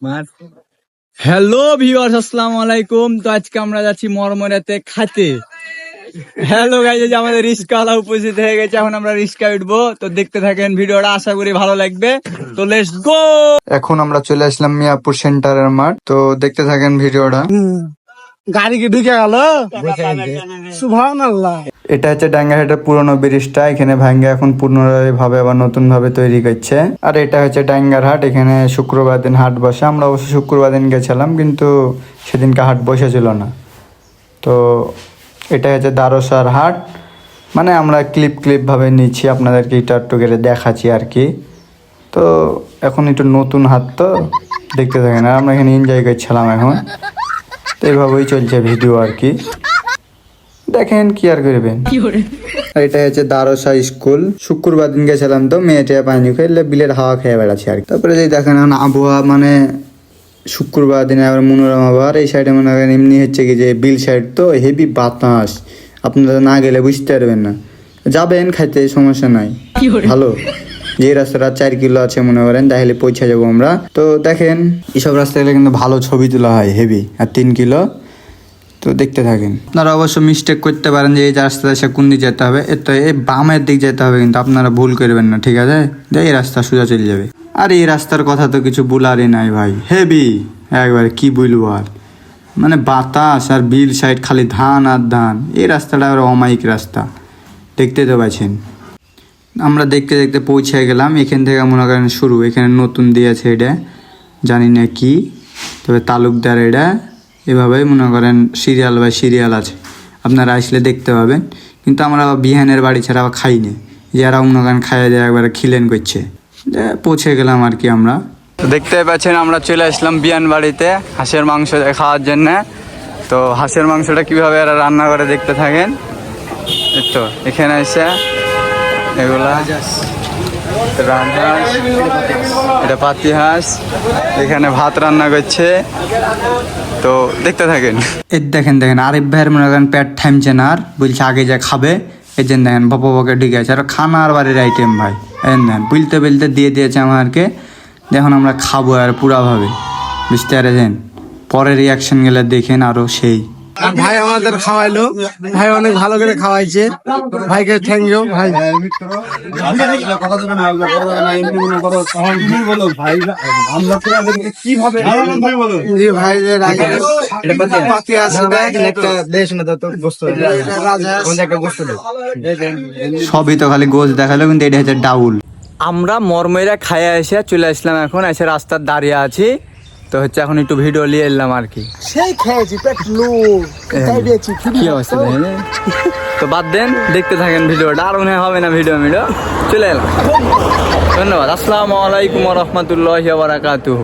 Hello viewers, আসসালামু আলাইকুম। তো আজকে আমরা যাচ্ছি মরমরাতে খাতে। হ্যালো গাইস, যে আমাদের রিস্কাওয়ালা উপস্থিত হয়ে গেছে। এখন আমরা রিস্কা উঠবো। তো দেখতে থাকেন ভিডিওটা, আশা করি ভালো লাগবে। তো লেটস গো। এখন আমরা চলে আসলাম মিয়াপুর সেন্টারের মাঠ। তো দেখতে থাকেন ভিডিওটা। গাড়ি কি ঢুকে গেল? সুবহানাল্লাহ। এটা হচ্ছে ডাঙ্গাহাটের পুরনো ব্রিজটা, এখানে ভাঙ্গা এখন পুনরায় ভাবে আবার নতুন ভাবে তৈরি করছে। আর এটা হচ্ছে ডাঙ্গার হাট, এখানে শুক্রবার দিন হাট বসে। আমরা অবশ্য শুক্রবার দিন গেছিলাম, কিন্তু সেদিনকে হাট বসেছিল না। তো এটা হচ্ছে দারোসার হাট, মানে আমরা ক্লিপ ভাবে নিচ্ছি, আপনাদেরকে এটা একটু করে দেখাচ্ছি আর কি। তো এখন একটু নতুন হাট, তো দেখতে থাকেন। আর আমরা এখানে এনজয় করছিলাম এখন। তো এইভাবেই চলছে ভিডিও আর কি, দেখেন কি আর করবেন। এটা হচ্ছে দারোসা স্কুল। শুক্রবার দিন গেছিলাম, তো মেয়েটা পানি খেলে বিলের হাওয়া খেয়ে বেড়াচ্ছি আর কি। তারপরে যে দেখেন এখন আবহাওয়া, মানে শুক্রবার দিনে আবার মনোরম আবহাওয়া। এই সাইডে মনে করেন এমনি হচ্ছে কি যে বিল সাইড, তো হেভি বাতাস, আপনারা না গেলে বুঝতে পারবেন না। যাবেন খাইতে, সমস্যা নাই, ভালো। যে রাস্তাটা 4 কিলো আছে মনে করেন, তাহলে পৌঁছে যাবো আমরা। তো দেখেন এইসব রাস্তাগুলো কিন্তু ভালো ছবি তোলা হয় হেভি। আর 3 কিলো, তো দেখতে থাকেন। আপনারা অবশ্য মিস্টেক করতে পারেন যে এই রাস্তাটা সে কোন দিকে যেতে হবে, এতো এই বামের দিক যেতে হবে, কিন্তু আপনারা ভুল করবেন না, ঠিক আছে? এই রাস্তা সোজা চলে যাবে। আর এই রাস্তার কথা তো কিছু বলারই নাই ভাই, হেভি একবার, কি বলবো আর। মানে বাতাস আর বিল সাইড খালি ধান আর ধান। এই রাস্তাটা আর অমায়িক রাস্তা, দেখতে তো পাচ্ছেন। আমরা দেখতে দেখতে পৌঁছে গেলাম। এখান থেকে মনে করেন শুরু, এখানে নতুন দিয়েছে এটা, জানি না কি, তবে তালুকদার এটা। এভাবেই মনে করেন সিরিয়াল বাই সিরিয়াল আছে, আপনারা আসলে দেখতে পাবেন। কিন্তু আমরা বিহানের বাড়ি ছাড়া আবার খাইনি, যারা মনে করেন খাইয়ে দেয় একবারে খিলেন করছে। পৌঁছে গেলাম আর কি আমরা। তো দেখতে পাচ্ছেন আমরা চলে আসলাম বিয়ান বাড়িতে হাঁসের মাংস খাওয়ার জন্য। তো হাঁসের মাংসটা কিভাবে এরা রান্না করে দেখতে থাকেন। এই তো এখানে এসে এগুলা রাজহাঁস, এটা পাতি হাঁস, এখানে ভাত রান্না করছে। তো দেখতে থাকেন। এই দেখেন আরিফ ভাইয়ের মনে করেন পেট থামছে না, আর বলছে আগে যা খাবে। এই যে দেখেন বকে ঢুকে আছে, আর খানার বাড়ির আইটেম ভাই। দেখেন বলতে দিয়ে দিয়েছে আমাকে, এখন আমরা খাবো আর পুরাভাবে, বুঝতে পারছেন? পরের রিয়াকশন গেলে দেখেন আরো সেই। ভাই আমাদের খাওয়াইলো, ভাই অনেক ভালো করে খাওয়াইছে, ভাইকে থ্যাংক ইউ ভাই। সবই তো খালি গোছ দেখালো, কিন্তু এটা হচ্ছে ডাউল। আমরা মরমইরা খাইয়া এসে চলে আসলাম, এখন এসে রাস্তার দাঁড়িয়ে আছি। তো হচ্ছে এখন একটু ভিডিও নিয়ে এলাম আর কি। সেই খেয়েছি পেট দিয়েছি। কি অবস্থা তো বাদ দেন, দেখতে থাকেন ভিডিওটা। আর মনে হবে না ভিডিও চলে এলাম। ধন্যবাদ। আসসালামু আলাইকুম ওয়া রাহমাতুল্লাহি ওয়া বারাকাতুহু।